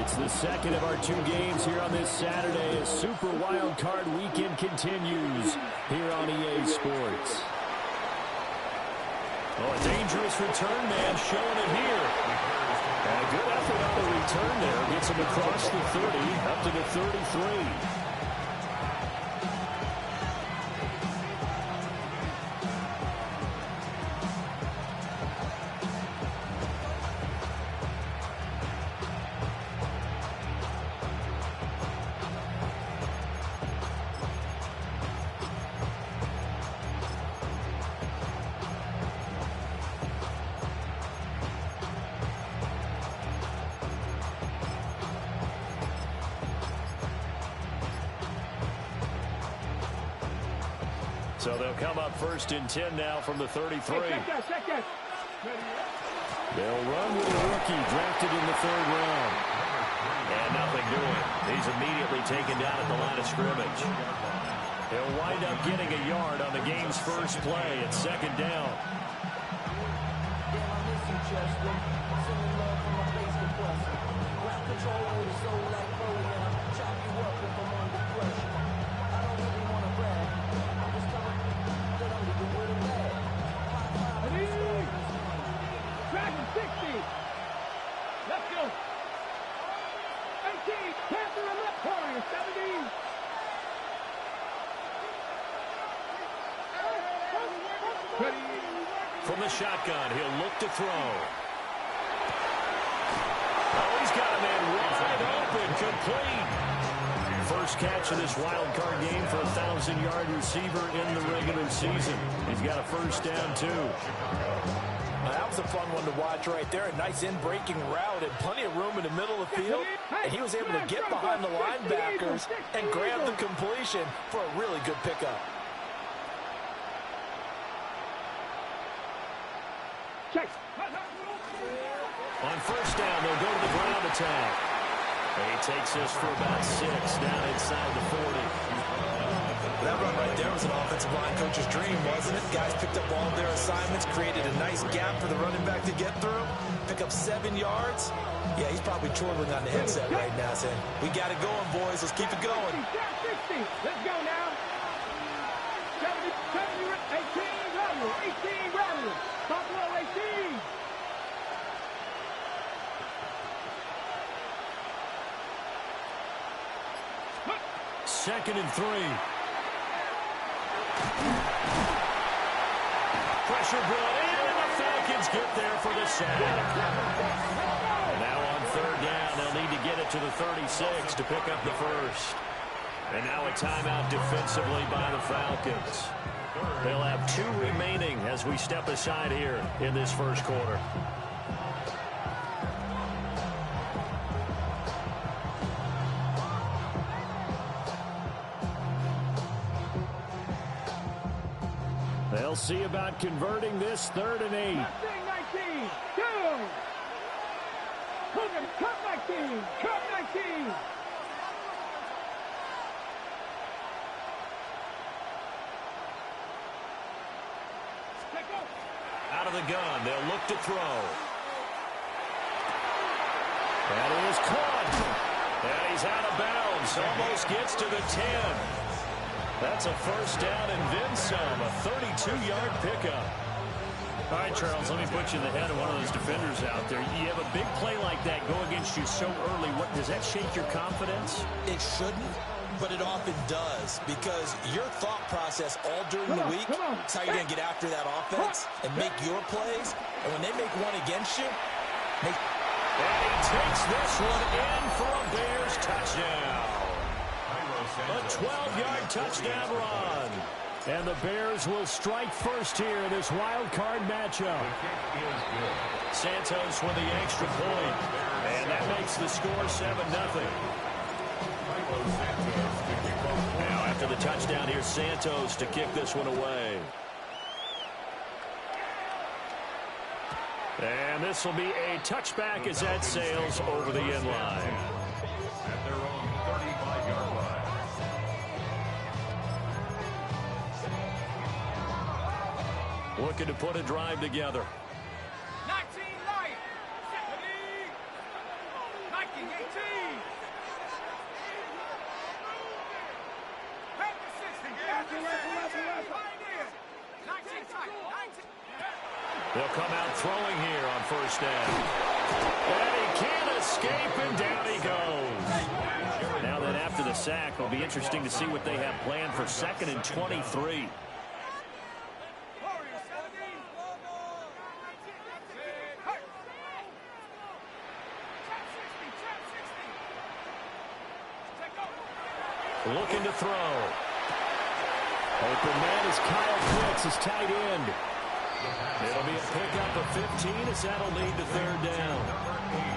It's the second of our 2 games here on this Saturday as Super Wild Card Weekend continues here on EA Sports. Oh, a dangerous return man showing it here. And a good effort on the return there. Gets him across the 30, up to the 33. So they'll come up first and 10 now from the 33. Check that. They'll run with a rookie drafted in the 3rd round. And nothing doing. He's immediately taken down at the line of scrimmage. He'll wind up getting a yard on the game's first play at 2nd down. From the shotgun, he'll look to throw. Oh, he's got a man wide open, complete. First catch of this wild card game for a 1,000-yard receiver in the regular season. He's got a first down, too. That was a fun one to watch right there. A nice in-breaking route and plenty of room in the middle of the field. And he was able to get behind the linebackers and grab the completion for a really good pickup. On first down, they'll go to the ground attack. And he takes this for about 6 down inside the 40. That run right there was an offensive line coach's dream, wasn't it? Guys picked up all of their assignments, created a nice gap for the running back to get through, pick up 7 yards. Yeah, he's probably chortling on the headset right now saying, we got it going, boys. Let's keep it going. 60. Let's go now. 70, 18, rattle. Buffalo 18. Second and 3. Pressure brought in, and the Falcons get there for the sack. And now on 3rd down, they'll need to get it to the 36 to pick up the first. And now a timeout defensively by the Falcons. They'll have 2 remaining as we step aside here in this first quarter. They'll see about converting this 3rd and 8. 19, go! Cut 19, cut 19. Out of the gun, they'll look to throw. That is caught. And he's out of bounds. Almost gets to the 10. That's a first down and then some. A 32-yard pickup. All right, Charles, let me put you in the head of one of those defenders out there. You have a big play like that go against you so early. Does that shake your confidence? It shouldn't, but it often does, because your thought process all during the week is how you're going to get after that offense and make your plays. And when they make one against you, and he takes this one in for a Bears touchdown. A 12-yard touchdown run. And the Bears will strike first here in this wild card matchup. Santos with the extra point. And that makes the score 7-0. Now after the touchdown, here's Santos to kick this one away. And this will be a touchback as that sails over the end line. At their own 35-yard line. Looking to put a drive together. 19 right. 19 They'll come out throwing here on first down. And he can't escape, and down he goes. Now then, after the sack, it'll be interesting to see what they have planned for 2nd and 23. Looking to throw. Open man is Kyle Pitts, his tight end. It'll be a pickup of 15 as that'll lead to 3rd down.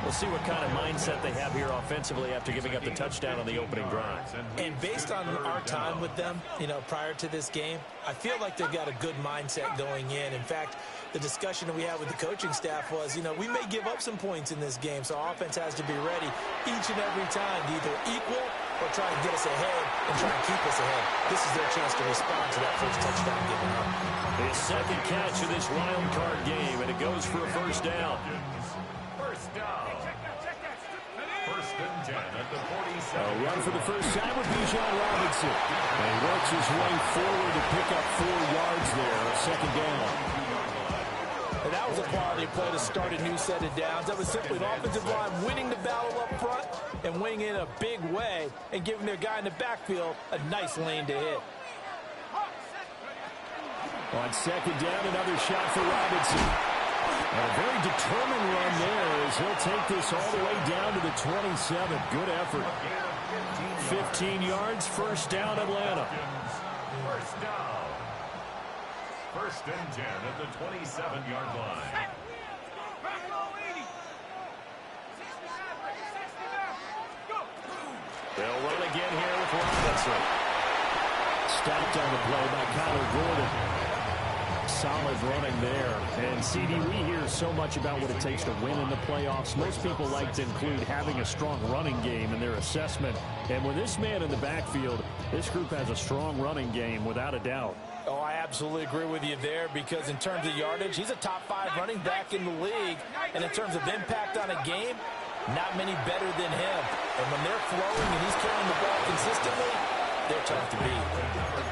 We'll see what kind of mindset they have here offensively after giving up the touchdown on the opening drive. And based on our time with them, prior to this game, I feel like they've got a good mindset going in. In fact, the discussion that we had with the coaching staff was, we may give up some points in this game, so our offense has to be ready each and every time to either equal or try and get us ahead and try and keep us ahead. This is their chance to respond to that first touchdown given up. His second catch of this wild card game, and it goes for a first down. First down. 1st and 10 at the 47. A run for the first time with Bijan Robinson. And he works his way forward to pick up 4 yards there, a 2nd down. And that was a quality play to start a new set of downs. That was simply an offensive line winning the battle up front and winning in a big way and giving their guy in the backfield a nice lane to hit. On 2nd down, another shot for Robinson. And a very determined run there as he'll take this all the way down to the 27. Good effort. 15 yards, first down, Atlanta. First down. 1st and 10 at the 27-yard line. They'll run again here with Robinson. Stopped on the play by Kyler Gordon. Solid running there. And, CD, we hear so much about what it takes to win in the playoffs. Most people like to include having a strong running game in their assessment. And with this man in the backfield, this group has a strong running game without a doubt. Oh, I absolutely agree with you there because in terms of yardage, he's a top 5 running back in the league. And in terms of impact on a game, not many better than him. And when they're flowing and he's carrying the ball consistently, they're tough to beat.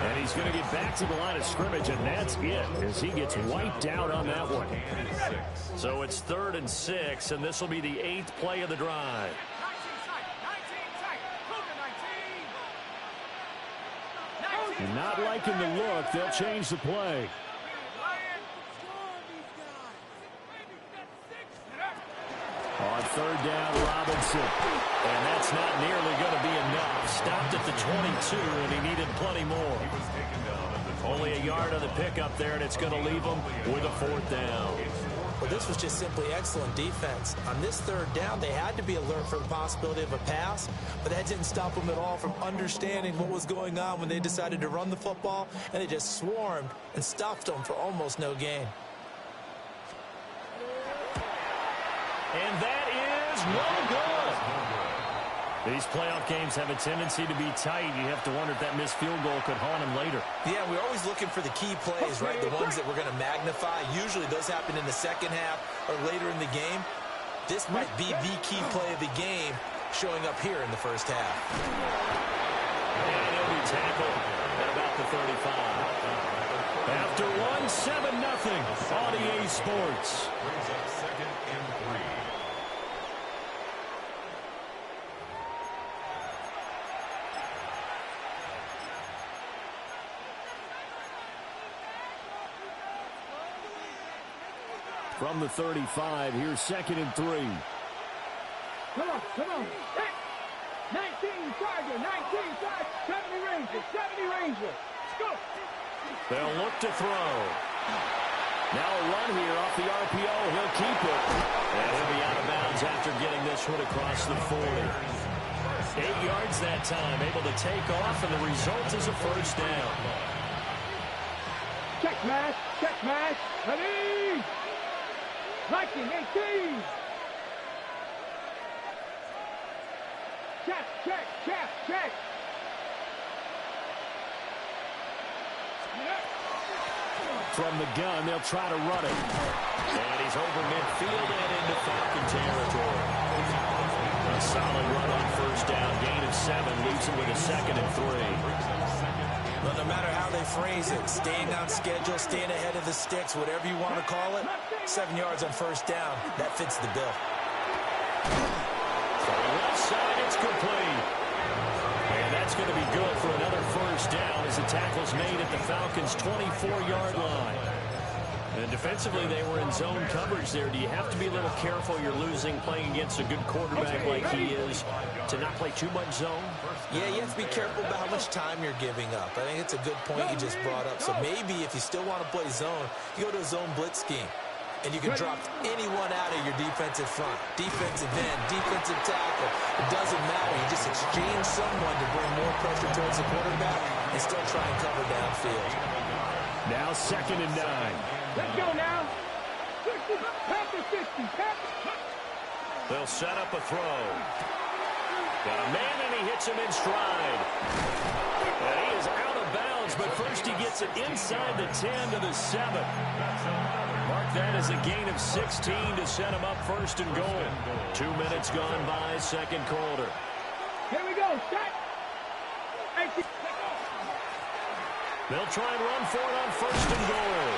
And he's going to get back to the line of scrimmage, and that's it as he gets wiped out on that one. So it's 3rd and 6, and this will be the 8th play of the drive. Not liking the look. They'll change the play. On 3rd down, Robinson. And that's not nearly going to be enough. Stopped at the 22, and he needed plenty more. Only a yard on the pickup there, and it's going to leave him with a 4th down. Well, this was just simply excellent defense. On this 3rd down, they had to be alert for the possibility of a pass, but that didn't stop them at all from understanding what was going on when they decided to run the football, and they just swarmed and stuffed them for almost no gain. And that is no good. These playoff games have a tendency to be tight. You have to wonder if that missed field goal could haunt him later. Yeah, we're always looking for the key plays, right? The ones that we're going to magnify. Usually those happen in the second half or later in the game. This might be the key play of the game showing up here in the first half. And he'll be tackled at about the 35. After one, 7-0 on EA Sports. Brings up 2nd and 3. From the 35, here's 2nd and 3. Come on. Hey. 19 Tiger, 19 Tiger, 70 Ranger, 70 Ranger. Let's go. They'll look to throw. Now a run here off the RPO. He'll keep it. And he'll be out of bounds after getting this one across the 40. 8 yards that time, able to take off, and the result is a first down. Check match, ready. 19, 18. Check. From the gun, they'll try to run it. And he's over midfield and into Falcon territory. A 7 leaves him with a 2nd and 3. Well, no matter how they phrase it, staying on schedule, staying ahead of the sticks, whatever you want to call it, 7 yards on first down, that fits the bill. Left side, it's complete. And that's going to be good for another first down as the tackle's made at the Falcons' 24-yard line. And defensively, they were in zone coverage there. Do you have to be a little careful? You're losing playing against a good quarterback like he is to not play too much zone? Yeah, you have to be careful about how much time you're giving up. I think it's a good point you just brought up. So maybe if you still want to play zone, you go to a zone blitz scheme. And you can drop anyone out of your defensive front. Defensive end, defensive tackle. It doesn't matter. You just exchange someone to bring more pressure towards the quarterback and still try and cover downfield. Now 2nd and 9. Let's go now. 60, Panther 60. They'll set up a throw. Got a man, and he hits him in stride. And he is out of bounds, but first he gets it inside the 10 to the 7. Mark that as a gain of 16 to set him up 1st and goal. 2 minutes gone by, 2nd quarter. Here we go. Shot. They'll try and run for it on 1st and goal.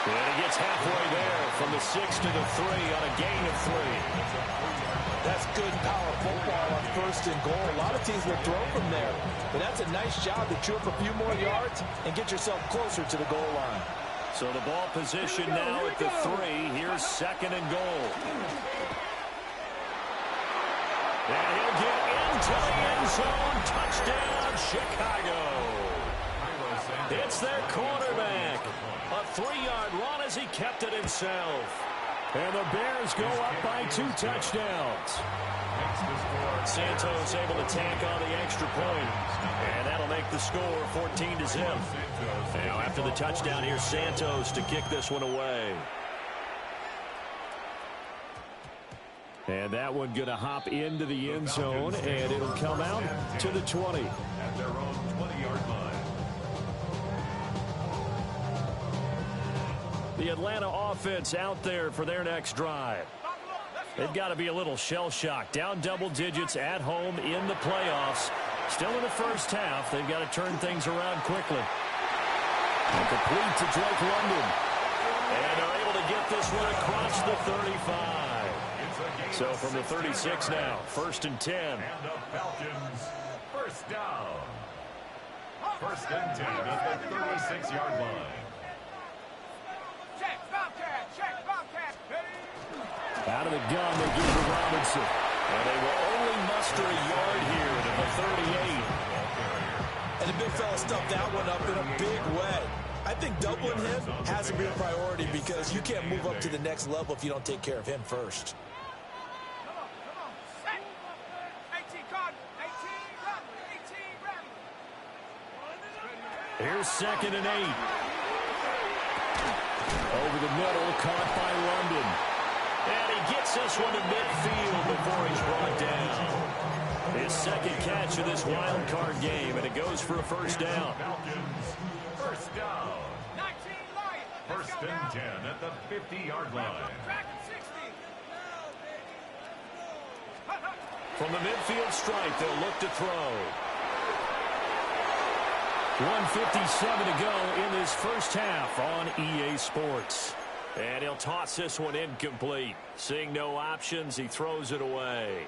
And he gets halfway there from the 6 to the 3 on a gain of 3. That's good power football on 1st and goal. A lot of teams will throw from there. But that's a nice job to chew up a few more yards and get yourself closer to the goal line. So the ball position now at the 3. Here's 2nd and goal. And he'll get into the end zone. Touchdown, Chicago. It's their quarterback. A 3-yard run as he kept it himself. And the Bears go up by 2 touchdowns. Santos able to tack on the extra point. And that'll make the score 14-0. Now after the touchdown, here's Santos to kick this one away. And that one going to hop into the end zone, and it'll come out to the 20. At their own 20-yard line. The Atlanta offense out there for their next drive. They've got to be a little shell-shocked. Down double digits at home in the playoffs. Still in the first half. They've got to turn things around quickly. And complete to Drake London. And they're able to get this one across the 35. So from the 36 now, 1st and 10. And the Falcons, first down. 1st and 10 at the 36-yard line. Check, Bobcat, check, Bobcat. Out of the gun, they give to Robinson. And they will only muster a yard here to the 38. And the big fella stuffed that one up in a big way. I think doubling him has to be a priority because you can't move up to the next level if you don't take care of him first. Come on, set. 18 card, 18 run. Here's 2nd and 8. Over the middle, caught by London. And he gets this one to midfield before he's brought down. His 2nd catch of this wild card game, and it goes for a first down. Falcons, first down. 19 Lions. 1st and 10 at the 50-yard line. Track at 60. From the midfield stripe, they'll look to throw. 1:57 to go in this first half on EA Sports. And he'll toss this one incomplete. Seeing no options, he throws it away.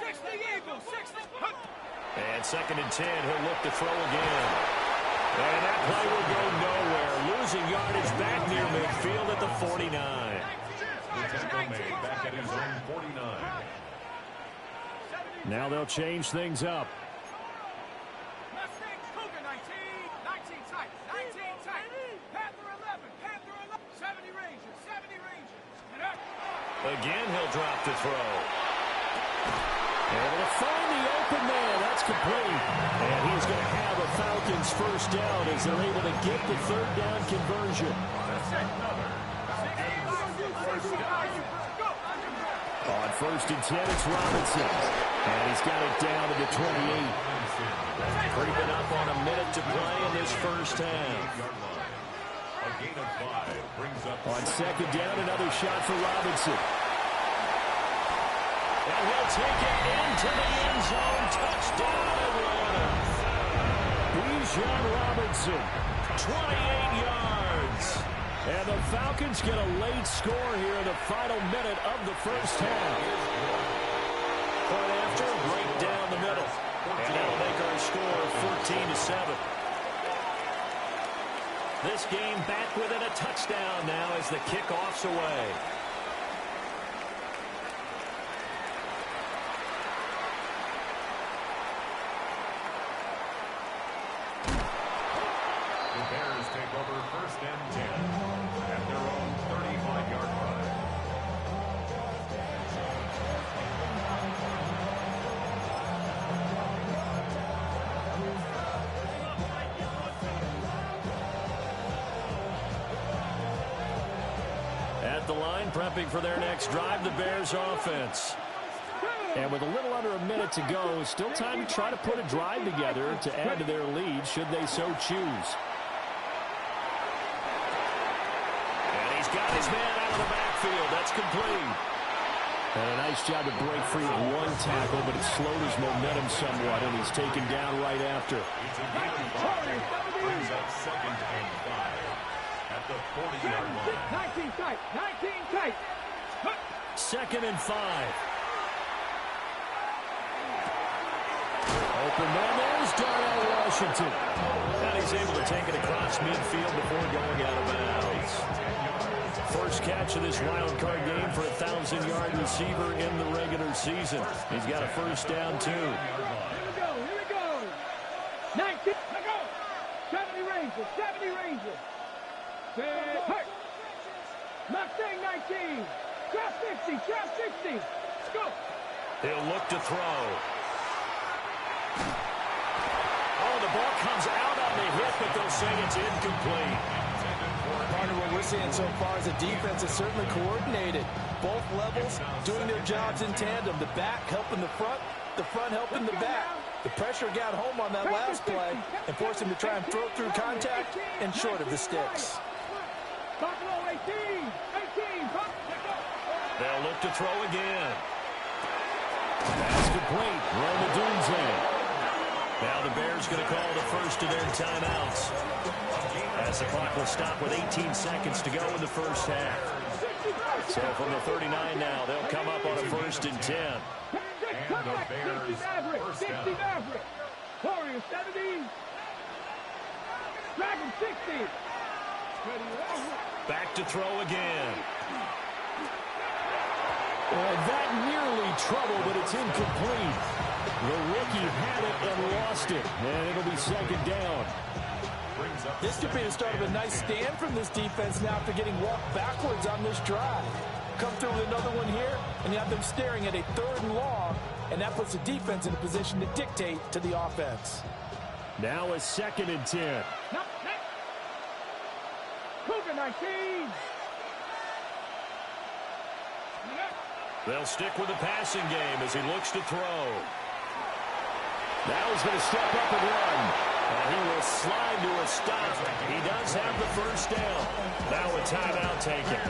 60 Eagles, 60. And 2nd and 10, he'll look to throw again. And that play will go nowhere. Losing yardage back near midfield at the 49. The tackle made back at his own 49. Now they'll change things up. Mustang Cougar 19 tight, 19 tight. Panther 11, 70 Rangers. Again, he'll drop to throw. Able to find the open man. That's complete. And he's going to have a Falcons first down as they're able to get the 3rd down conversion. On 1st and 10, it's Robinson. And he's got it down to the 28. Creeping up on a minute to play in this first half. On 2nd down, another shot for Robinson. And he'll take it into the end zone. Touchdown, Atlanta. Bijan Robinson, 28 yards. And the Falcons get a late score here in the final minute of the first half. Point after, right down the middle. And that'll make our score 14-7. This game back within a touchdown now as the kickoff's away. The Bears take over 1st and 10 at their own 35-yard line. At the line, prepping for their next drive, the Bears offense. And with a little under a minute to go, still time to try to put a drive together to add to their lead should they so choose. And he's got his man out of the backfield. That's complete. And a nice job to break free of one tackle, but it slowed his momentum somewhat, and he's taken down right after. It's a gain of 5. Brings up 2nd and 5 at the 40-yard line. 19 tight. 19 tight. 2nd and 5. Open man, there's Darnell Washington. And he's able to take it across midfield before going out of bounds. First catch of this wild card game for a 1,000-yard receiver in the regular season. He's got a first down, too. Here we go. 19. Let go. 70 Rangers. 70 Rangers. Hey. Mustang 19. Trap 60. Trap 60. Let's go. He'll look to throw. Oh, the ball comes out on the hit, but they'll say it's incomplete. Partner, what we're seeing so far is the defense is certainly coordinated. Both levels doing their jobs in tandem. The back helping the front helping the back. The pressure got home on that last play and forced him to try and throw through contact and short of the sticks. Buffalo 18. 18. They'll look to throw again. That's complete. Roma Dunze. Now the Bears going to call the first of their timeouts. As the clock will stop with 18 seconds to go in the first half. So from the 39 now, they'll come up on a 1st and 10. And the Bears first down. 60 Maverick. Warriors 70. Dragon 60. Back to throw again. That nearly trouble, but it's incomplete. The rookie had it and lost it, and it'll be 2nd down. This could be the start of a nice stand from this defense now after getting walked backwards on this drive. Come through with another one here, and you have them staring at a 3rd and long, and that puts the defense in a position to dictate to the offense. Now a 2nd and 10. Cougar 19. They'll stick with the passing game as he looks to throw. Now he's going to step up and run. And he will slide to a stop. He does have the first down. Now a timeout taken.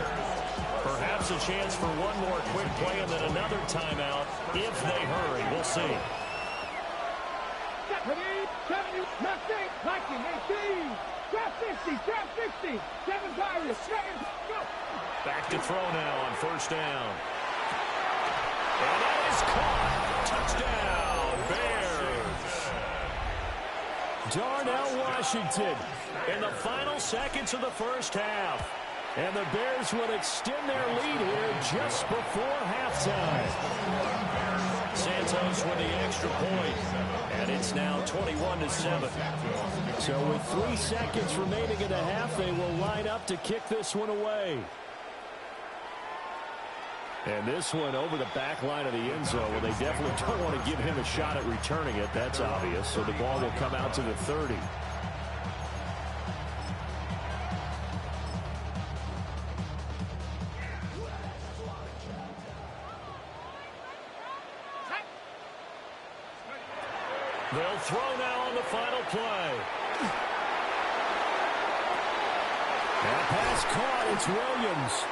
Perhaps a chance for one more quick play and then another timeout if they hurry. We'll see. 70, Mustang, 19, 18. Trap 60, trap 60. 7 Pirates, 7, go. Back to throw now on 1st down. And that is caught. Touchdown, Bears. Darnell Washington in the final seconds of the first half. And the Bears will extend their lead here just before halftime. Santos with the extra point. And it's now 21-7. So with 3 seconds remaining in the half, they will line up to kick this one away. And this one over the back line of the end zone. Well, they definitely don't want to give him a shot at returning it. That's obvious. So the ball will come out to the 30. They'll throw now on the final play. That pass caught. It's Williams.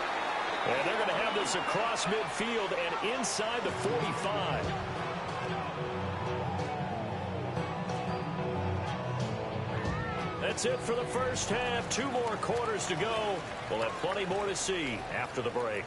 And they're going to have this across midfield and inside the 45. That's it for the first half. 2 more quarters to go. We'll have plenty more to see after the break.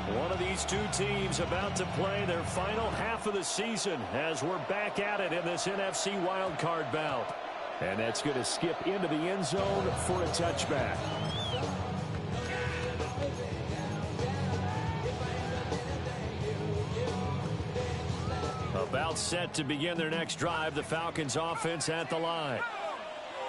One of these two teams about to play their final half of the season as we're back at it in this NFC wildcard bout. And that's going to skip into the end zone for a touchback. About set to begin their next drive, the Falcons offense at the line.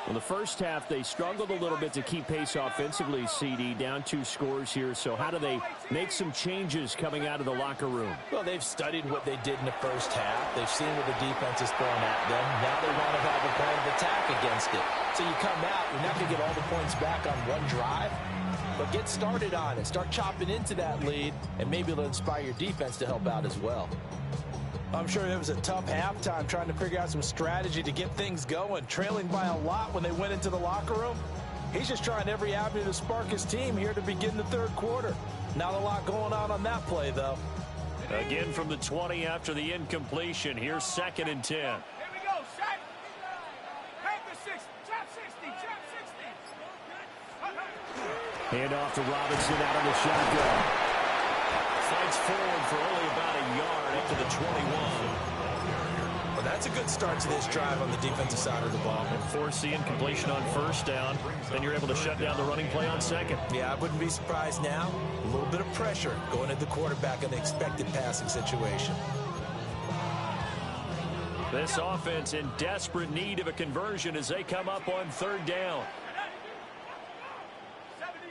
Well, the first half, they struggled a little bit to keep pace offensively, CD, down 2 scores here. So how do they make some changes coming out of the locker room? Well, they've studied what they did in the first half. They've seen what the defense is throwing at them. Now they want to have a plan of attack against it. So you come out, you're not going to get all the points back on one drive, but get started on it. Start chopping into that lead, and maybe it'll inspire your defense to help out as well. I'm sure it was a tough halftime trying to figure out some strategy to get things going, trailing by a lot when they went into the locker room. He's just trying every avenue to spark his team here to begin the third quarter. Not a lot going on that play, though. Again from the 20 after the incompletion. Here's 2nd and 10. Here we go, set. Head to 60, trap 60, trap 60. Hand off to Robinson out of the shotgun. Fights forward for only about a yard up to the 21. Well, that's a good start to this drive on the defensive side of the ball. And force the incompletion on first down. Then you're able to shut down the running play on second. Yeah, I wouldn't be surprised now. A little bit of pressure going at the quarterback in the expected passing situation. This offense in desperate need of a conversion as they come up on 3rd down. 72,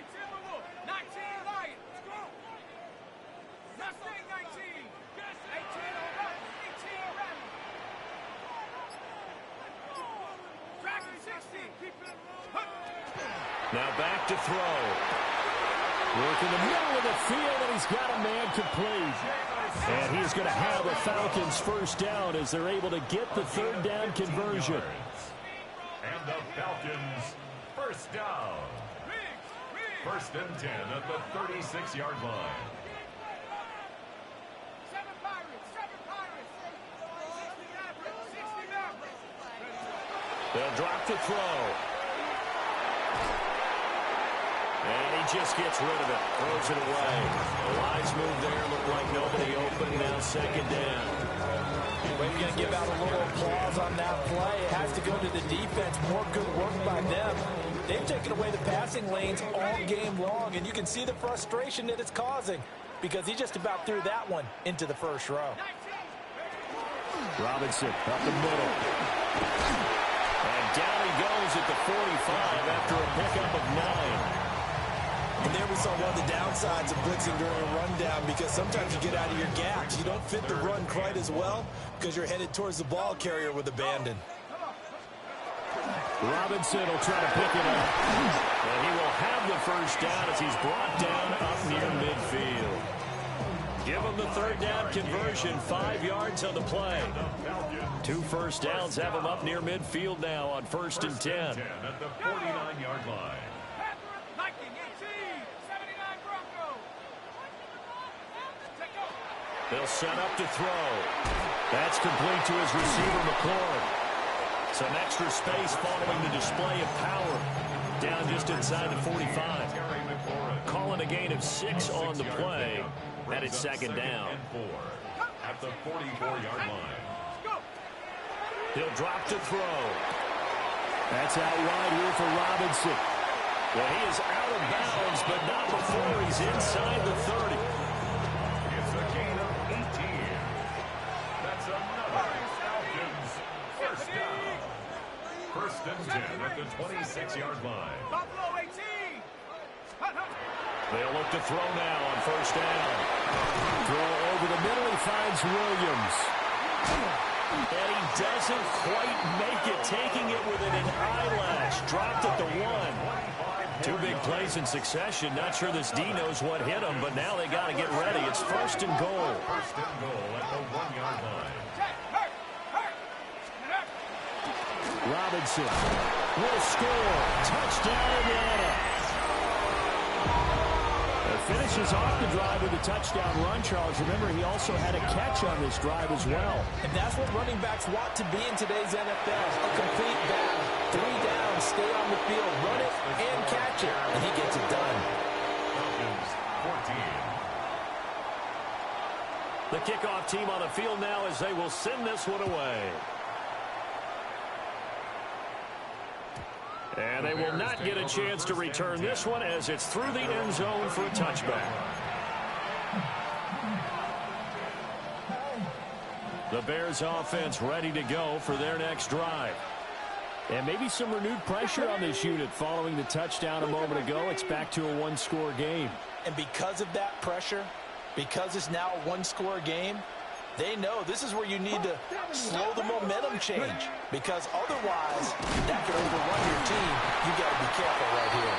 19 Lions. Let's go. Mustang 19. 18 O'Reilly. 18 O'Reilly. Dragon 60. Keep it. Now back to throw. Work in the middle of the field, and he's got a man complete. And he's going to have a Falcons first down as they're able to get the 3rd down conversion. And the Falcons first down. 1st and 10 at the 36-yard line. 7 Pirates. 7 Pirates. 60 Mavericks. 60 Mavericks. They'll drop the throw. And he just gets rid of it. Throws it away. The lines move there. Look like nobody open. Now 2nd down. We're going to give out a little applause on that play. It has to go to the defense. More good work by them. They've taken away the passing lanes all game long, and you can see the frustration that it's causing because he just about threw that one into the first row. Robinson up the middle. And down he goes at the 45 after a pickup of 9. And there we saw one of the downsides of blitzing during a rundown because sometimes you get out of your gaps. You don't fit the run quite as well because you're headed towards the ball carrier with abandon. Robinson will try to pick it up. And he will have the first down as he's brought down up near midfield. Give him the 3rd down conversion, 5 yards on the play. 2 first downs have him up near midfield now on 1st and 10. At the 49-yard line. They'll set up to throw. That's complete to his receiver, McLaurin. Some extra space following the display of power. Down just inside the 45. Calling a gain of 6 on the play. And it's 2nd down. At the 44-yard line. He'll drop to throw. That's out wide here for Robinson. Well, he is out of bounds, but not before he's inside the 30. It's a gain of 18. That's another Falcons first down. 1st and 10 at the 26-yard line. Buffalo 18. They'll look to throw now on 1st down. Throw over the middle. He finds Williams. And he doesn't quite make it, taking it within an eyelash. Dropped at the 1. 2 big plays in succession. Not sure this D knows what hit him, but now they got to get ready. It's 1st and goal. 1st and goal at the 1-yard line. Robinson will score. Touchdown, Atlanta. Finishes off the drive with a touchdown run, Charles. Remember, he also had a catch on this drive as well. And that's what running backs want to be in today's NFL. A complete battle. 3 downs, stay on the field, run it, and catch it. And he gets it done. Falcons 14. The kickoff team on the field now as they will send this one away. And they will not get a chance to return this one as it's through the end zone for a touchback. The Bears offense ready to go for their next drive. And maybe some renewed pressure on this unit following the touchdown a moment ago. It's back to a 1-score game. And because of that pressure, because it's now a 1-score game, they know this is where you need to slow the momentum change, because otherwise that could overrun your team. You got to be careful right here.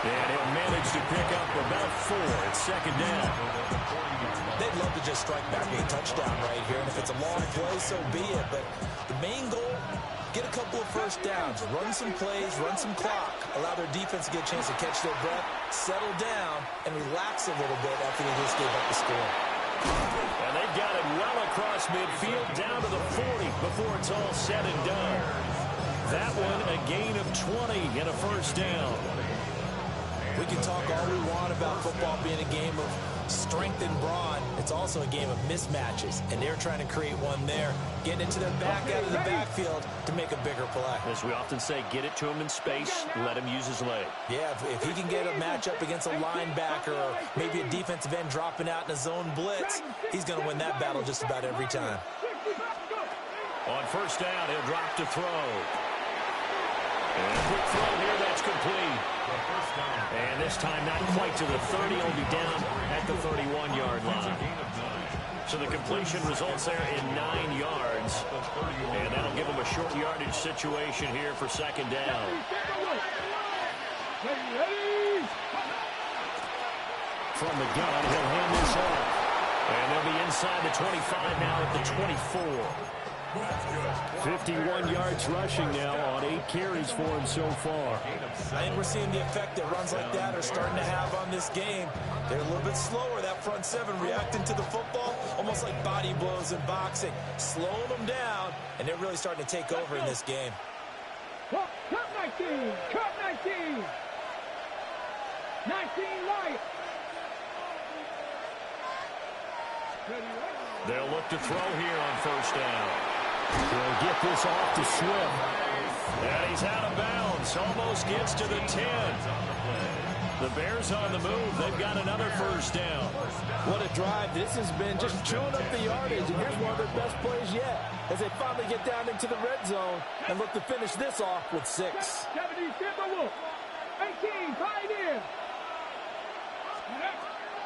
And he'll manage to pick up about 4 at 2nd down. They'd love to just strike back with a touchdown right here, and if it's a long play, so be it. But the main goal, get a couple of first downs, run some plays, run some clock, allow their defense to get a chance to catch their breath, settle down, and relax a little bit after they just gave up the score. And they've got it well across midfield down to the 40 before it's all said and done. That one a gain of 20 and a first down. We can talk all we want about football being a game of strength and brawn. It's also a game of mismatches, and they're trying to create one there, getting into their back out of the backfield to make a bigger play. As we often say, get it to him in space, let him use his leg. Yeah, if he can get a matchup against a linebacker or maybe a defensive end dropping out in a zone blitz, he's going to win that battle just about every time. On first down, he'll drop to throw. And a quick throw here, that's complete. And this time not quite to the 30, only down at the 31-yard line. So the completion results there in 9 yards. And that'll give him a short yardage situation here for 2nd down. From the gun, he'll hand this off. And they'll be inside the 25 now at the 24. 51 yards rushing now on 8 carries for him so far. I think we're seeing the effect that runs like that are starting to have on this game. They're a little bit slower, that front 7, reacting to the football, almost like body blows in boxing, slowing them down, and they're really starting to take over in this game. Cut 19, cut 19. 19 light. They'll look to throw here on first down. They'll get this off to Swift. And he's out of bounds. Almost gets to the 10. The Bears on the move. They've got another first down. What a drive this has been, just chewing up the yardage. And here's one of their best plays yet as they finally get down into the red zone and look to finish this off with 6. 70, Timberwolf. 18, tied in.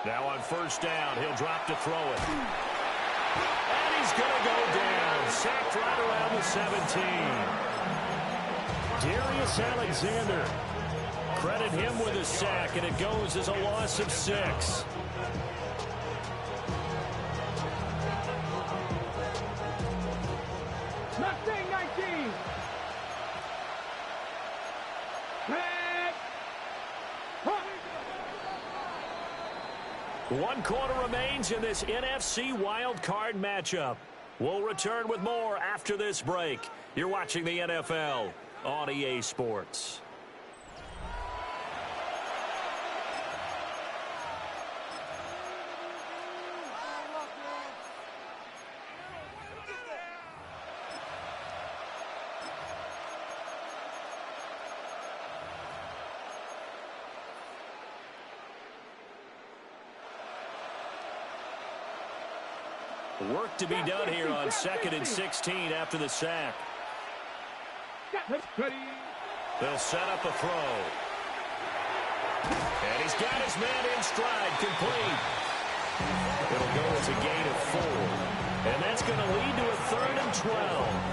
Now on first down, he'll drop to throw it. And he's going to go down. Sacked right around the 17. Darius Alexander. Credit him with a sack, and it goes as a loss of 6. Mustang 19. One quarter remains in this NFC wild card matchup. We'll return with more after this break. You're watching the NFL on EA Sports. Work to be done here on 2nd and 16 after the sack. They'll set up a throw. And he's got his man in stride, complete. It'll go as a gain of 4. And that's going to lead to a 3rd and 12.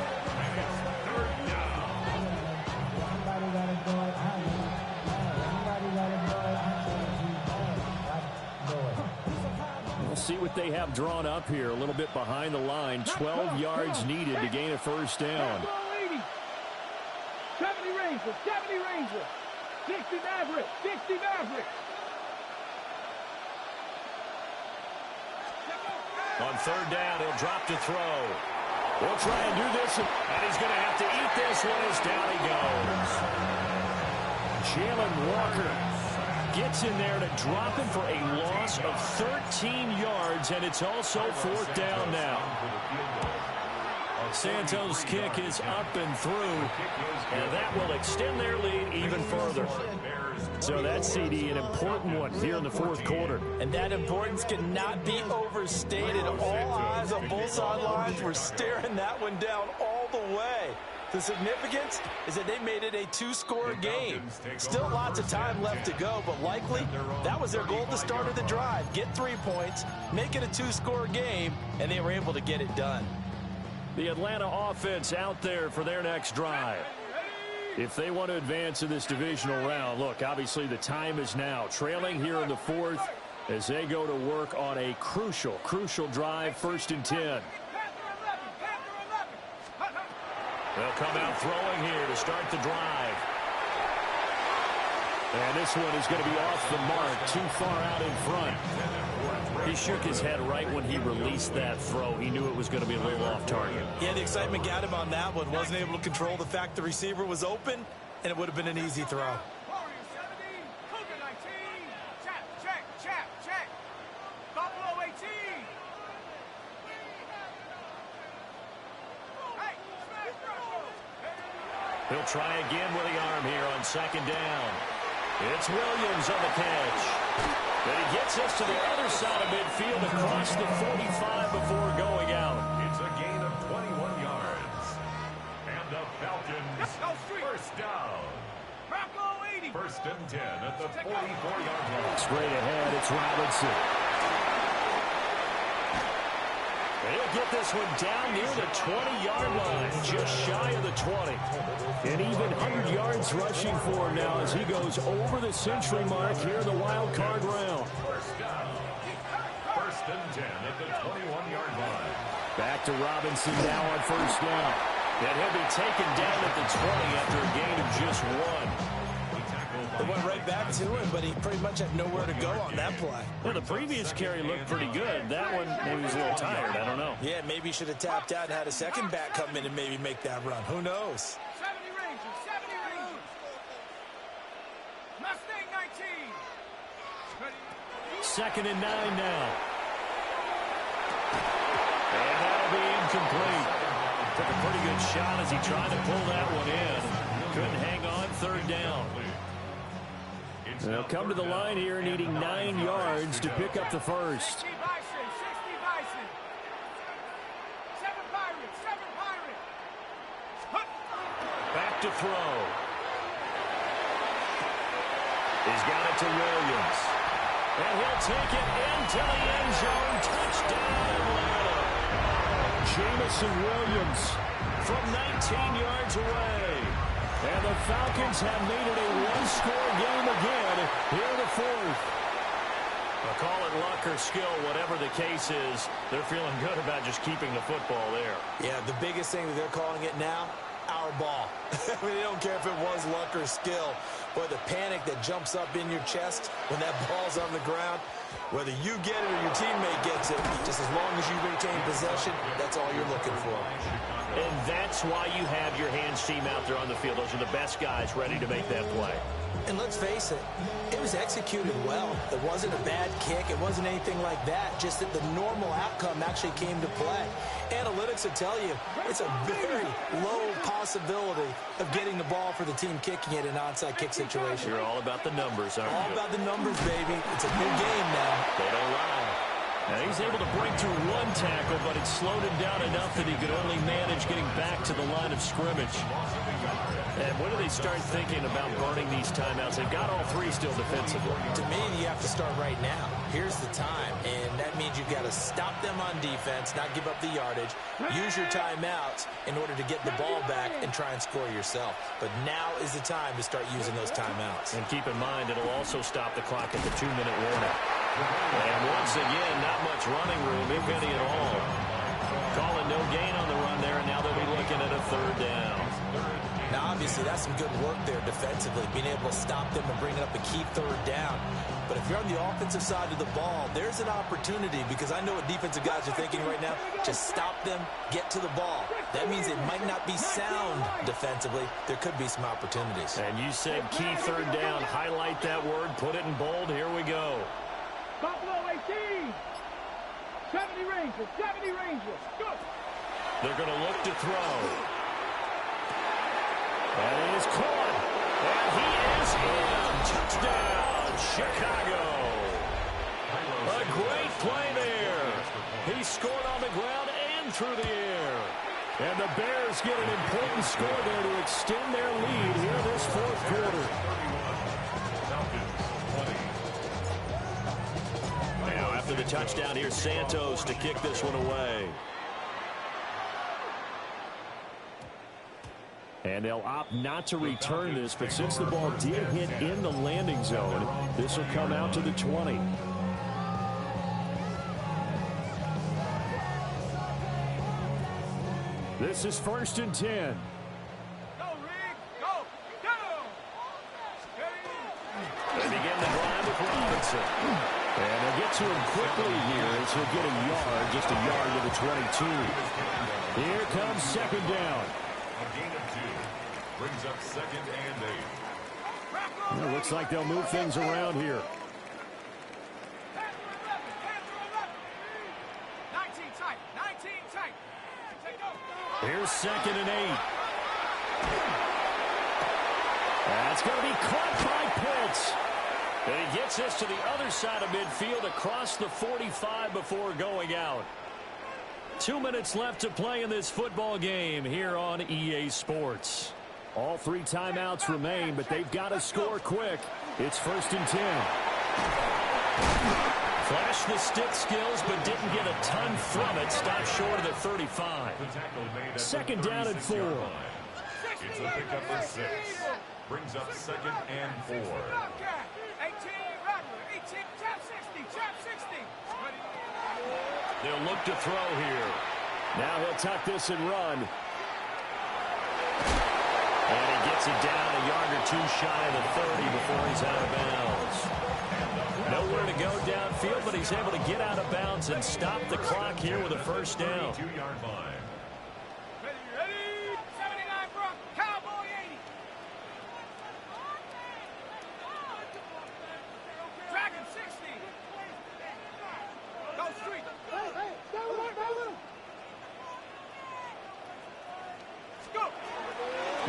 We'll see what they have drawn up here. A little bit behind the line. 12 yards needed to gain a first down. 70 Rangers, 70 Rangers. 60 Mavericks, 60 Mavericks. On 3rd down, he'll drop to throw. We'll try and do this, and he's going to have to eat this one as down he goes. Jalen Walker gets in there to drop him for a loss of 13 yards, and it's also 4th down now. Santos' kick is up and through, and that will extend their lead even further. So that CD, an important one here in the 4th quarter. And that importance cannot be overstated. All eyes on both sidelines were staring that one down all the way. The significance is that they made it a 2-score game. Still lots of time left to go, but likely that was their goal at the start of the drive. Get 3 points, make it a 2-score game, and they were able to get it done. The Atlanta offense out there for their next drive. If they want to advance in this divisional round, look, obviously the time is now. Trailing here in the 4th as they go to work on a crucial drive, 1st and 10. They'll come out throwing here to start the drive. And this one is going to be off the mark, too far out in front. He shook his head right when he released that throw. He knew it was going to be a little off target. Yeah, the excitement got him on that one. Wasn't able to control the fact the receiver was open, and it would have been an easy throw. He'll try again with the arm here on 2nd down. It's Williams on the catch. But he gets us to the other side of midfield across the 45 before going out. It's a gain of 21 yards. And the Falcons, 1st down. 1st and 10 at the 44-yard line. Straight ahead, it's Robinson. He'll get this one down near the 20-yard line, just shy of the 20. And even 100 yards rushing for him now as he goes over the century mark here in the wild card round. 1st down. 1st and 10 at the 21-yard line. Back to Robinson now on 1st down. And he'll be taken down at the 20 after a gain of just 1. It went right back to him, but he pretty much had nowhere to go on that play. Well, the previous carry looked pretty good. That one, maybe he was a little tired. I don't know. Yeah, maybe he should have tapped out and had a second back come in and maybe make that run. Who knows? 70 Rangers, 70 Rangers. Mustang 19. 2nd and 9 now. And that'll be incomplete. Took a pretty good shot as he tried to pull that one in. Couldn't hang on, 3rd down. They'll come to the line here needing 9 yards to pick up the first. 60 Bison, 60 Bison. 7 Pirates, 7 Pirates. Back to throw. He's got it to Williams. And he'll take it into the end zone. Touchdown, Atlanta. Jamison Williams from 19 yards away. And the Falcons have made it a 1-score game again here in the 4th. I'll call it luck or skill, whatever the case is. They're feeling good about just keeping the football there. Yeah, the biggest thing that they're calling it now, our ball. I mean, they don't care if it was luck or skill. Boy, the panic that jumps up in your chest when that ball's on the ground, whether you get it or your teammate gets it, just as long as you retain possession, that's all you're looking for. And that's why you have your hands team out there on the field. Those are the best guys ready to make that play. And let's face it, it was executed well. It wasn't a bad kick. It wasn't anything like that. Just that the normal outcome actually came to play. Analytics will tell you it's a very low possibility of getting the ball for the team kicking it in an onside kick situation. You're all about the numbers, aren't you? All about the numbers, baby. It's a big game now. They don't lie. And he's able to break through one tackle, but it slowed him down enough that he could only manage getting back to the line of scrimmage. And when do they start thinking about burning these timeouts? They've got all three still defensively. To me, you have to start right now. Here's the time, and that means you've got to stop them on defense, not give up the yardage, use your timeouts in order to get the ball back and try and score yourself. But now is the time to start using those timeouts. And keep in mind, it'll also stop the clock at the 2-minute warning. And once again, not much running room, if any at all. Calling no gain on the run there, and now they'll be looking at a third down. Now, obviously, that's some good work there defensively, being able to stop them and bring up a key third down. But if you're on the offensive side of the ball, there's an opportunity, because I know what defensive guys are thinking right now. Just stop them, get to the ball. That means it might not be sound defensively. There could be some opportunities. And you said key third down. Highlight that word, put it in bold. Here we go. Buffalo 18. 70 Rangers, 70 Rangers. Go. They're going to look to throw. And it is caught. And he is in. Touchdown, Chicago. A great play there. He scored on the ground and through the air. And the Bears get an important score there to extend their lead here this fourth quarter. Now after the touchdown, here's Santos to kick this one away. And they'll opt not to return this, but since the ball did hit in the landing zone, this will come out to the 20. This is 1st and 10. Go, Rick. Go. Go. They begin the drive with Robinson. And they'll get to him quickly here as he'll get a yard, just a yard to the 22. Here comes second down. A gain of 2. Brings up 2nd and 8. It looks like they'll move things around here. 19 tight. 19 tight. Here's 2nd and 8. That's going to be caught by Pitts. And he gets this to the other side of midfield across the 45 before going out. 2 minutes left to play in this football game here on EA Sports. All three timeouts remain, but they've got to score quick. It's 1st and 10. Flashed the stick skills, but didn't get a ton from it. Stopped short of the 35. Second down and 4. It's a pickup of 6. Brings up 2nd and 4. 18, Rattler. 18, tap 60, tap 60. They'll look to throw here. Now he'll tuck this and run. And he gets it down a yard or two shy of the 30 before he's out of bounds. Nowhere to go downfield, but he's able to get out of bounds and stop the clock here with a first down. 2-yard line. Ready? 79 Brock. Cowboy 80. Dragon 60. Go street. Hey, go.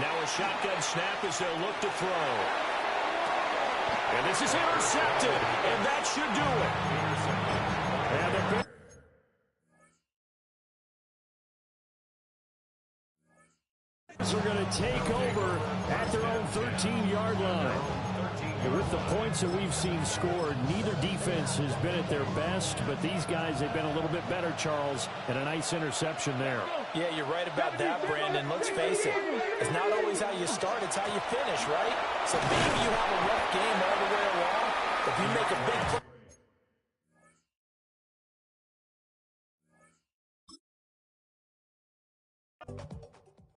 Now a shotgun snap as they'll look to throw. And this is intercepted, and that should do it. And the Bears are going to take over at their own 13-yard line. And with the points that we've seen scored, neither defense has been at their best, but these guys have been a little bit better, Charles, and a nice interception there. Yeah, you're right about that, Brandon. Let's face it. It's not always how you start, it's how you finish, right? So maybe you have a rough game all the way along. If you make a big play.